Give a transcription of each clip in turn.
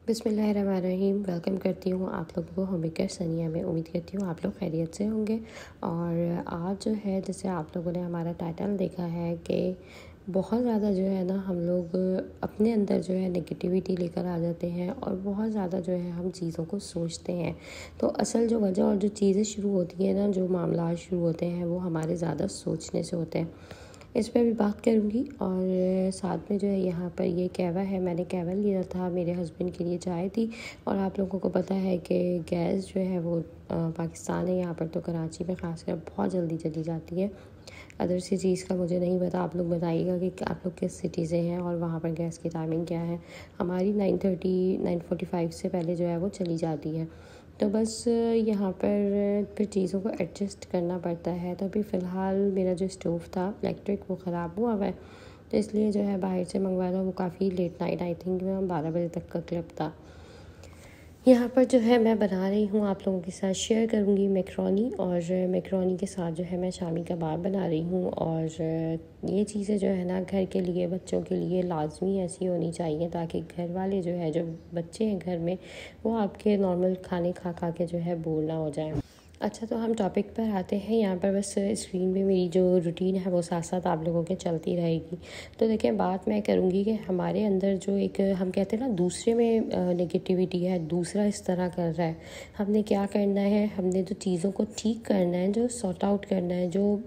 बिस्मिल्लाहिर्रहमानिर्रहीम। वेलकम करती हूँ आप लोगों को होममेकर सनिया में। उम्मीद करती हूँ आप लोग खैरियत से होंगे। और आज जो है, जैसे आप लोगों ने हमारा टाइटल देखा है कि बहुत ज़्यादा जो है ना, हम लोग अपने अंदर जो है नेगेटिविटी लेकर आ जाते हैं और बहुत ज़्यादा जो है हम चीज़ों को सोचते हैं। तो असल जो वजह और जो चीज़ें शुरू होती हैं ना, जो मामला शुरू होते हैं, वो हमारे ज़्यादा सोचने से होते हैं। इस पर भी बात करूँगी। और साथ में जो है, यहाँ पर ये कहवा है, मैंने कहवा लिया था मेरे हस्बैंड के लिए चाय थी। और आप लोगों को पता है कि गैस जो है वो पाकिस्तान है, यहाँ पर तो कराची में ख़ासकर बहुत जल्दी चली जाती है। अदर सी चीज़ का मुझे नहीं पता, आप लोग बताइएगा कि आप लोग किस सिटी से हैं और वहाँ पर गैस की टाइमिंग क्या है। हमारी 9:30 9:45 से पहले जो है वो चली जाती है। तो बस यहाँ पर फिर चीज़ों को एडजस्ट करना पड़ता है। तो अभी फ़िलहाल मेरा जो स्टोव था इलेक्ट्रिक, वो ख़राब हुआ है, तो इसलिए जो है बाहर से मंगवाया था। वो काफ़ी लेट नाइट, आई थिंक 12 बजे तक का क्लिप था। यहाँ पर जो है मैं बना रही हूँ, आप लोगों के साथ शेयर करूँगी मैकरोनी। और मैकरोनी के साथ जो है मैं शामी कबाब बना रही हूँ। और ये चीज़ें जो है ना, घर के लिए, बच्चों के लिए लाजमी ऐसी होनी चाहिए ताकि घर वाले जो है, जो बच्चे हैं घर में, वो आपके नॉर्मल खाने खा खा के जो है बोर ना हो जाए। अच्छा, तो हम टॉपिक पर आते हैं। यहाँ पर बस स्क्रीन पे मेरी जो रूटीन है वो साथ साथ आप लोगों के चलती रहेगी। तो देखें, बात मैं करूँगी कि हमारे अंदर जो एक, हम कहते हैं ना, दूसरे में नेगेटिविटी है, दूसरा इस तरह कर रहा है। हमने क्या करना है, हमने जो चीज़ों को ठीक करना है, जो सॉर्ट आउट करना है, जो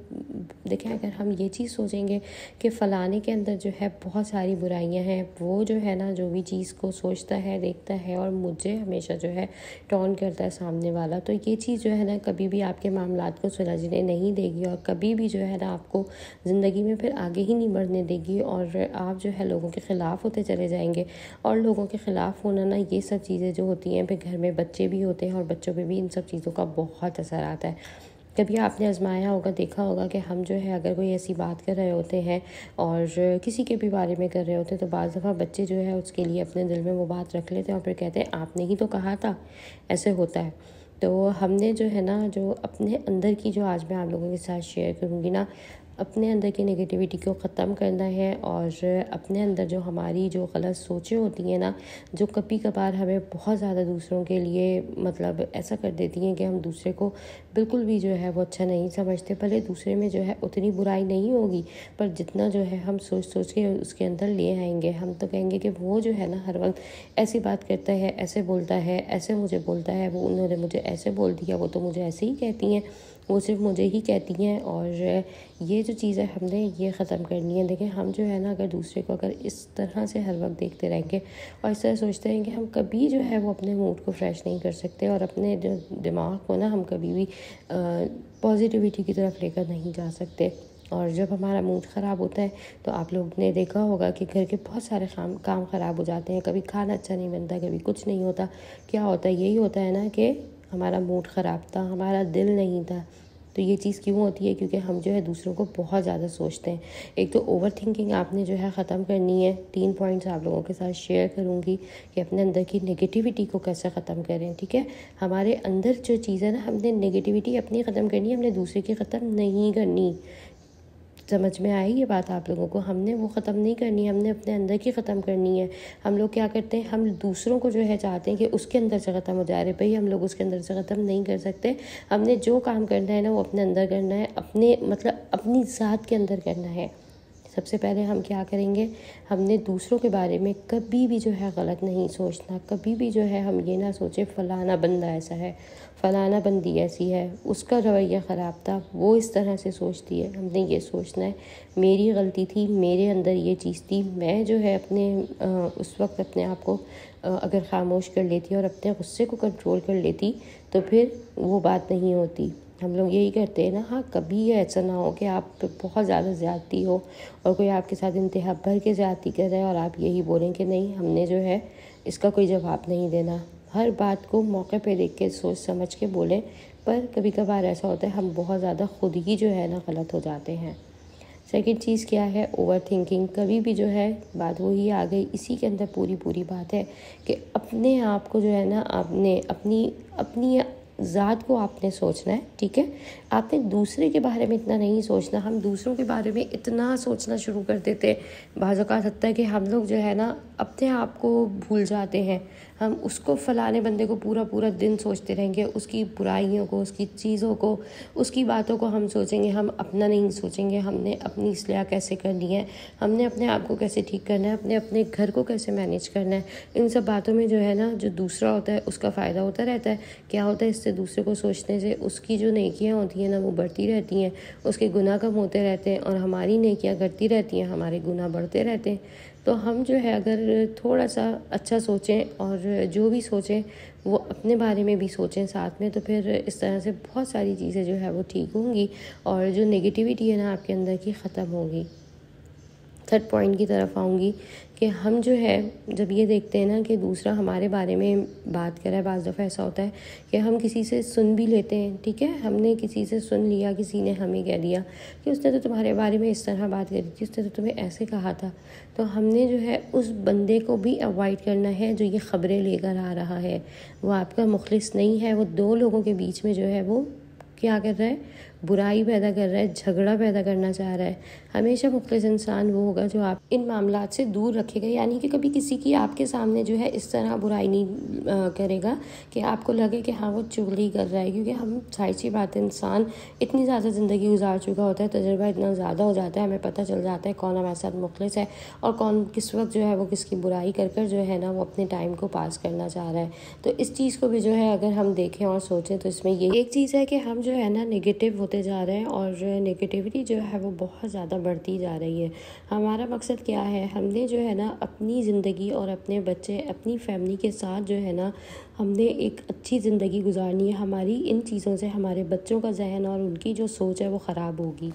देखें, अगर हम ये चीज़ सोचेंगे कि फ़लाने के अंदर जो है बहुत सारी बुराइयां हैं, वो जो है ना, जो भी चीज़ को सोचता है, देखता है और मुझे हमेशा जो है टॉन करता है सामने वाला, तो ये चीज़ जो है ना कभी भी आपके मामलात को सुलझने नहीं देगी और कभी भी जो है ना आपको ज़िंदगी में फिर आगे ही नहीं बढ़ने देगी। और आप जो है लोगों के ख़िलाफ़ होते चले जाएंगे। और लोगों के ख़िलाफ़ होना ना, ये सब चीज़ें जो होती हैं, फिर घर में बच्चे भी होते हैं और बच्चों पे भी इन सब चीज़ों का बहुत असर आता है। कभी आपने आजमाया होगा, देखा होगा कि हम जो है अगर कोई ऐसी बात कर रहे होते हैं और किसी के भी बारे में कर रहे होते हैं, तो बाज़ दफ़ा बच्चे जो है उसके लिए अपने दिल में वो बात रख लेते हैं और फिर कहते हैं आपने ही तो कहा था। ऐसे होता है। तो हमने जो है ना, जो अपने अंदर की, जो आज मैं आप लोगों के साथ शेयर करूँगी ना, अपने अंदर की नेगेटिविटी को ख़त्म करना है। और अपने अंदर जो हमारी जो गलत सोचें होती हैं ना, जो कभी कभार हमें बहुत ज़्यादा दूसरों के लिए मतलब ऐसा कर देती हैं कि हम दूसरे को बिल्कुल भी जो है वो अच्छा नहीं समझते। भले दूसरे में जो है उतनी बुराई नहीं होगी, पर जितना जो है हम सोच सोच के उसके अंदर ले आएंगे, हम तो कहेंगे कि वो जो है ना हर वक्त ऐसी बात करता है, ऐसे बोलता है, ऐसे मुझे बोलता है, वो उन्होंने मुझे ऐसे बोल दिया, वो तो मुझे ऐसे ही कहती हैं, वो सिर्फ मुझे ही कहती हैं। और ये जो चीज़ है, हमने ये ख़त्म करनी है। देखें, हम जो है ना, अगर दूसरे को अगर इस तरह से हर वक्त देखते रहेंगे और इस तरह सोचते रहेंगे, हम कभी जो है वो अपने मूड को फ्रेश नहीं कर सकते और अपने जो दिमाग को ना हम कभी भी पॉजिटिविटी की तरफ लेकर नहीं जा सकते। और जब हमारा मूड ख़राब होता है, तो आप लोग ने देखा होगा कि घर के बहुत सारे काम ख़राब हो जाते हैं। कभी खाना अच्छा नहीं बनता, कभी कुछ नहीं होता। क्या होता है, यही होता है ना कि हमारा मूड ख़राब था, हमारा दिल नहीं था। तो ये चीज़ क्यों होती है? क्योंकि हम जो है दूसरों को बहुत ज़्यादा सोचते हैं। एक तो ओवर थिंकिंग आपने जो है ख़त्म करनी है। 3 पॉइंट्स आप लोगों के साथ शेयर करूँगी कि अपने अंदर की नेगेटिविटी को कैसे ख़त्म करें। ठीक है, हमारे अंदर जो चीज़ है ना, हमने नेगेटिविटी अपनी ख़त्म करनी है, हमने दूसरे की ख़त्म नहीं करनी। समझ में आई ये बात आप लोगों को? हमने वो ख़त्म नहीं करनी है, हमने अपने अंदर की ख़त्म करनी है। हम लोग क्या करते हैं, हम दूसरों को जो है चाहते हैं कि उसके अंदर से ख़त्म हो जा रहे। भाई, हम लोग उसके अंदर से ख़त्म नहीं कर सकते। हमने जो काम करना है ना, वो अपने अंदर करना है, अपने मतलब अपनी ज़ात के अंदर करना है। सबसे पहले हम क्या करेंगे, हमने दूसरों के बारे में कभी भी जो है गलत नहीं सोचना। कभी भी जो है हम ये ना सोचे फ़लाना बंदा ऐसा है, फ़लाना बंदी ऐसी है, उसका रवैया ख़राब था, वो इस तरह से सोचती है। हमने ये सोचना है मेरी गलती थी, मेरे अंदर ये चीज़ थी। मैं जो है अपने उस वक्त अपने आप को अगर ख़ामोश कर लेती और अपने गुस्से को कंट्रोल कर लेती, तो फिर वो बात नहीं होती। हम लोग यही करते हैं ना। हाँ, कभी ऐसा ना हो कि आप पे बहुत ज़्यादा ज़्यादती हो और कोई आपके साथ इंतहा भर के ज़्यादती कर रहा है और आप यही बोलें कि नहीं, हमने जो है इसका कोई जवाब नहीं देना। हर बात को मौके पे देख के सोच समझ के बोलें। पर कभी कभार ऐसा होता है हम बहुत ज़्यादा खुद ही जो है ना गलत हो जाते हैं। सेकंड चीज़ क्या है, ओवर थिंकिंग। कभी भी जो है बात वही आ गई, इसी के अंदर पूरी बात है कि अपने आप को जो है ना, आपने अपनी अपनी ज़ात को आपने सोचना है, ठीक है। आपने दूसरे के बारे में इतना नहीं सोचना। हम दूसरों के बारे में इतना सोचना शुरू कर देते हैं, बाज़ औक़ात होता है कि हम लोग जो है ना अपने आप को भूल जाते हैं। हम उसको फ़लाने बंदे को पूरा पूरा दिन सोचते रहेंगे, उसकी बुराइयों को, उसकी चीज़ों को, उसकी बातों को हम सोचेंगे, हम अपना नहीं सोचेंगे। हमने अपनी इस्लाह कैसे करनी है, हमने अपने आप को कैसे ठीक करना है, अपने घर को कैसे मैनेज करना है। इन सब बातों में जो है ना जो दूसरा होता है उसका फ़ायदा होता रहता है। क्या होता है, इससे दूसरे को सोचने से उसकी जो नेकियां होती हैं ना वो बढ़ती रहती हैं, उसके गुनाह कम होते रहते हैं, और हमारी नेकियां घटती रहती हैं, हमारे गुनाह बढ़ते रहते हैं। तो हम जो है अगर थोड़ा सा अच्छा सोचें और जो भी सोचें वो अपने बारे में भी सोचें साथ में, तो फिर इस तरह से बहुत सारी चीज़ें जो है वो ठीक होंगी और जो नेगेटिविटी है ना आपके अंदर की ख़त्म होगी। थर्ड पॉइंट की तरफ आऊँगी कि हम जो है जब ये देखते हैं ना कि दूसरा हमारे बारे में बात कर रहा है, बाज़ दफ़ा ऐसा होता है कि हम किसी से सुन भी लेते हैं, ठीक है। हमने किसी से सुन लिया, किसी ने हमें कह दिया कि उसने तो तुम्हारे बारे में इस तरह बात करी थी, उसने तो तुम्हें ऐसे कहा था। तो हमने जो है उस बंदे को भी अवॉइड करना है जो ये ख़बरें लेकर आ रहा है। वो आपका मुखलिस नहीं है, वो दो लोगों के बीच में जो है वो क्या कर रहा है, बुराई पैदा कर रहा है, झगड़ा पैदा करना चाह रहा है। हमेशा मुखलिस इंसान वो होगा जो आप इन मामलात से दूर रखेगा, यानी कि कभी किसी की आपके सामने जो है इस तरह बुराई नहीं करेगा कि आपको लगे कि हाँ वो चुगली कर रहा है। क्योंकि हम जाहिर सी बात है, इंसान इतनी ज़्यादा ज़िंदगी गुजार चुका होता है, तजुर्बा इतना ज़्यादा हो जाता है, हमें पता चल जाता है कौन हमारे साथ मुखलिस है और कौन किस वक्त जो है वो किसकी बुराई कर कर जो है ना वो अपने टाइम को पास करना चाह रहा है। तो इस चीज़ को भी जो है अगर हम देखें और सोचें तो इसमें ये एक चीज़ है कि हम जो है ना नेगेटिव होते जा रहे हैं और नेगेटिविटी जो है वो बहुत ज़्यादा बढ़ती जा रही है। हमारा मकसद क्या है, हमने जो है ना अपनी ज़िंदगी और अपने बच्चे, अपनी फैमिली के साथ जो है ना हमने एक अच्छी ज़िंदगी गुजारनी है। हमारी इन चीज़ों से हमारे बच्चों का जहन और उनकी जो सोच है वो ख़राब होगी।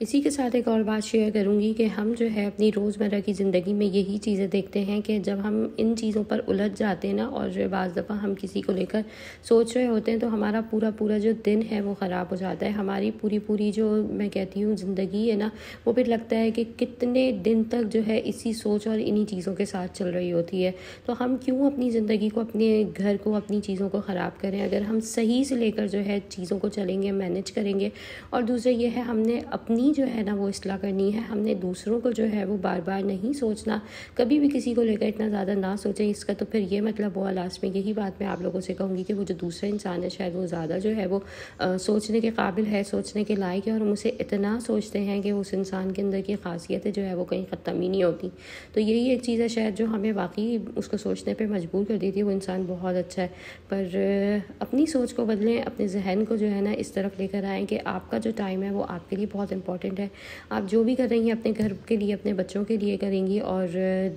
इसी के साथ एक और बात शेयर करूंगी कि हम जो है अपनी रोज़मर्रा की ज़िंदगी में यही चीज़ें देखते हैं कि जब हम इन चीज़ों पर उलझ जाते हैं ना और बाज़ दफ़ा हम किसी को लेकर सोच रहे होते हैं तो हमारा पूरा पूरा जो दिन है वो ख़राब हो जाता है। हमारी पूरी पूरी जो मैं कहती हूँ ज़िंदगी है ना वो फिर लगता है कि कितने दिन तक जो है इसी सोच और इन्हीं चीज़ों के साथ चल रही होती है। तो हम क्यों अपनी ज़िंदगी को, अपने घर को, अपनी चीज़ों को ख़राब करें। अगर हम सही से लेकर जो है चीज़ों को चलेंगे, मैनेज करेंगे। और दूसरा ये है, हमने अपनी जो है ना वो इस्लाह करनी है। हमने दूसरों को जो है वो बार बार नहीं सोचना, कभी भी किसी को लेकर इतना ज़्यादा ना सोचें। इसका तो फिर ये मतलब हुआ लास्ट में यही बात मैं आप लोगों से कहूँगी कि वो जो दूसरा इंसान है शायद वो ज़्यादा जो है वो सोचने के काबिल है, सोचने के लायक है, और हम उसे इतना सोचते हैं कि उस इंसान के अंदर की खासियतें जो है वो कहीं ख़त्म ही नहीं होती। तो यही एक चीज़ है शायद जो हमें वाकई उसको सोचने पर मजबूर कर दी थी। वो इंसान बहुत अच्छा है, पर अपनी सोच को बदलें, अपने जहन को जो है ना इस तरफ लेकर आएँ कि आपका जो टाइम है वो आपके लिए बहुत इंपॉर्टेंट है। आप जो भी कर रही हैं अपने घर के लिए, अपने बच्चों के लिए करेंगी, और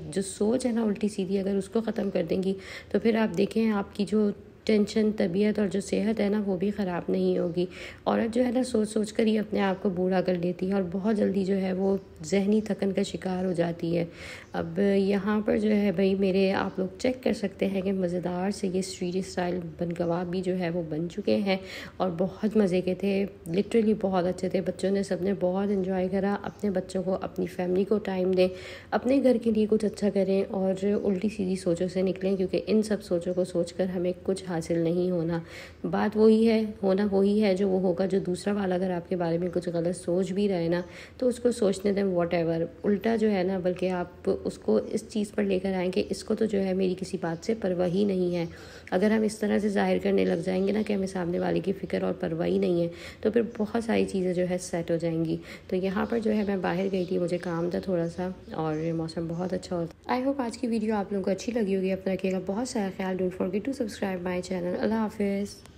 जो सोच है ना उल्टी सीधी अगर उसको ख़त्म कर देंगी तो फिर आप देखें आपकी जो टेंशन, तबीयत और जो सेहत है ना वो भी ख़राब नहीं होगी। औरत जो है ना सोच सोच कर ही अपने आप को बूढ़ा कर लेती है और बहुत जल्दी जो है वो जहनी थकन का शिकार हो जाती है। अब यहाँ पर जो है भाई मेरे आप लोग चेक कर सकते हैं कि मज़ेदार से ये स्ट्रीट स्टाइल बन कबाब भी जो है वो बन चुके हैं और बहुत मज़े के थे, लिटरली बहुत अच्छे थे। बच्चों ने, सब ने बहुत इन्जॉय करा। अपने बच्चों को, अपनी फैमिली को टाइम दें, अपने घर के लिए कुछ अच्छा करें और उल्टी सीधी सोचों से निकलें, क्योंकि इन सब सोचों को सोच कर हमें कुछ हासिल नहीं होना। बात वही है, होना वही है जो वो होगा। जो दूसरा वाला अगर आपके बारे में कुछ गलत सोच भी रहे ना तो उसको सोचने दें, वॉटएवर। उल्टा जो है ना बल्कि आप उसको इस चीज़ पर लेकर आएँ कि इसको तो जो है मेरी किसी बात से परवाह ही नहीं है। अगर हम इस तरह से जाहिर करने लग जाएंगे ना कि हमें सामने वाले की फ़िक्र और परवाह ही नहीं है तो फिर बहुत सारी चीज़ें जो है सेट हो जाएंगी। तो यहाँ पर जो है मैं बाहर गई थी, मुझे काम था थोड़ा सा और मौसम बहुत अच्छा होता। आई होप आज की वीडियो आप लोगों को अच्छी लगी होगी। अपना रखिएगा बहुत सारा ख्याल। Don't forget to subscribe my channel. अल्लाह हाफिज़।